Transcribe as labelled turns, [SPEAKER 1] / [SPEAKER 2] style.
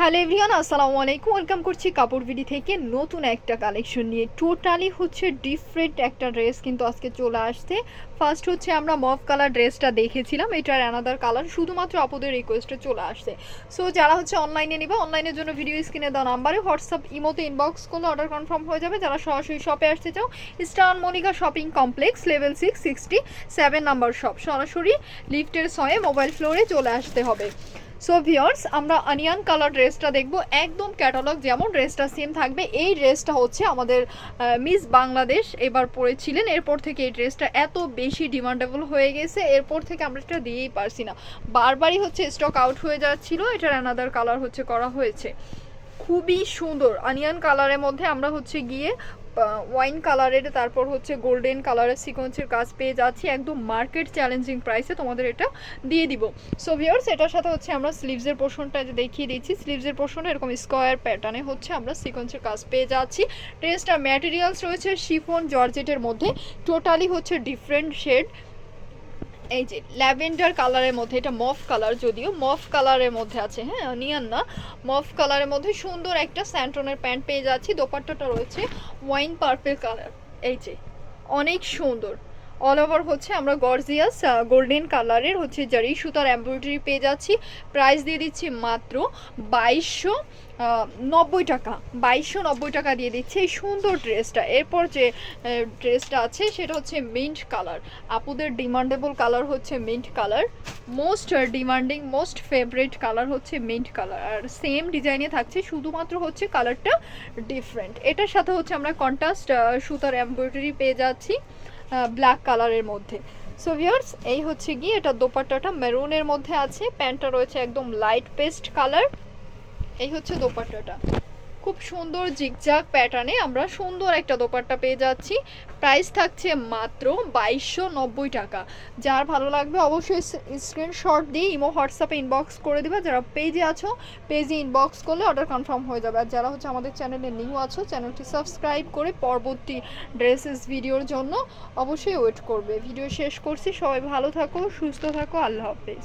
[SPEAKER 1] Hello everyone, আসসালামু আলাইকুম। Welcome করছি কাপড় বিডি থেকে নতুন একটা কালেকশন নিয়ে। টোটালি হচ্ছে ডিফারেন্ট একটা ড্রেস কিন্তু আজকে চলে আসছে। ফার্স্ট হচ্ছে আমরা মভ কালার ড্রেসটা দেখেছিলাম, এটার অ্যানাদার কালার শুধুমাত্র আপুদের রিকোয়েস্টে চলে আসছে। সো যারা হচ্ছে অনলাইনে নিবে, অনলাইনের জন্য ভিডিও স্ক্রিনে দেওয়া নাম্বারে হোয়াটসঅ্যাপ ইমোতে ইনবক্স করলে অর্ডার কনফার্ম হয়ে যাবে। যারা সরাসরি শপে আসতে চাও, ইস্টার্ন মনিকা shopping complex level 667 number shop, সরাসরি লিফটের সয়ে মোবাইল ফ্লোরে চলে আসতে হবে। সো ভিউয়ার্স, আমরা অনিয়ন কালার ড্রেসটা দেখব, একদম ক্যাটালগ যেমন ড্রেসটা সেম থাকবে। এই ড্রেসটা হচ্ছে আমাদের মিস বাংলাদেশ এবার পরেছিলেন, এরপর থেকে এই ড্রেসটা এত বেশি ডিমান্ডেবল হয়ে গেছে, এরপর থেকে আমরা এটা দিয়েই পারছি না, বারবারই হচ্ছে স্টক আউট হয়ে যাচ্ছিল। এটার অ্যানাদার কালার হচ্ছে করা হয়েছে, খুবই সুন্দর অনিয়ন কালারের মধ্যে আমরা হচ্ছে গিয়ে ওয়াইন কালারের, তারপর হচ্ছে গোল্ডেন কালারের সিকোয়েন্সের কাজ পেয়ে যাচ্ছি একদম মার্কেট চ্যালেঞ্জিং প্রাইসে তোমাদের এটা দিয়ে দিব। সো ভিউয়ার্স, এটার সাথে হচ্ছে আমরা স্লিভসের পোর্শনটা যে দেখিয়ে দিচ্ছি, স্লিভসের পোর্শনটা এরকম স্কোয়ার প্যাটার্নে হচ্ছে আমরা সিকোয়েন্সের কাজ পেয়ে যাচ্ছি। ড্রেসটার ম্যাটেরিয়ালস রয়েছে শিফন জর্জেটের মধ্যে, টোটালি হচ্ছে ডিফারেন্ট শেড। এই যে ল্যাভেন্ডার কালারের মধ্যে, এটা মফ কালার, যদিও মফ কালারের মধ্যে আছে, হ্যাঁ অনিয়ন না, মফ কালারের মধ্যে সুন্দর একটা স্যান্টনের প্যান্ট পেয়ে যাচ্ছি। দোপাট্টাটা রয়েছে ওয়াইন পার্পল কালার, এই যে অনেক সুন্দর। অল ওভার হচ্ছে আমরা গর্জিয়াস গোল্ডেন কালারের হচ্ছে জারি সুতার এমব্রয়ডারি পেয়ে যাচ্ছি। প্রাইস দিয়ে দিচ্ছি মাত্র 2290 টাকা, 2290 টাকা দিয়ে দিচ্ছি এই সুন্দর ড্রেসটা। এরপর যে ড্রেসটা আছে সেটা হচ্ছে মিন্ট কালার, আপুদের ডিমান্ডেবল কালার হচ্ছে mint colour, most demanding most favourite colour হচ্ছে মিন্ট কালার। আর সেম ডিজাইনে থাকছে, শুধুমাত্র হচ্ছে কালারটা ডিফারেন্ট। এটার সাথে হচ্ছে আমরা কন্ট্রাস্ট সুতার এমব্রয়ডারি পেয়ে যাচ্ছি ব্ল্যাক কালারের মধ্যে। সো ভিউয়ার্স, এই হচ্ছে গিয়ে এটা দোপাট্টাটা মেরুনের মধ্যে আছে, প্যান্টটা রয়েছে একদম লাইট পেস্ট কালার। এই হচ্ছে দোপাট্টাটা, খুব সুন্দর জিগজাগ প্যাটার্নে আমরা সুন্দর একটা দোপাট্টা পেয়ে যাচ্ছি। প্রাইস থাকছে মাত্র 2290 টাকা। যার ভালো লাগবে অবশ্যই স্ক্রিনশট দিয়ে ইমো হোয়াটসঅ্যাপে ইনবক্স করে দিবা। যারা পেজে আছো, পেজে ইনবক্স করলে অর্ডার কনফার্ম হয়ে যাবে। আর যারা হচ্ছে আমাদের চ্যানেলে নিউ আছো, চ্যানেলটি সাবস্ক্রাইব করে পরবর্তী ড্রেসেস ভিডিওর জন্য অবশ্যই ওয়েট করবে। ভিডিও শেষ করছি, সবাই ভালো থাকো, সুস্থ থাকো, আল্লাহ হাফেজ।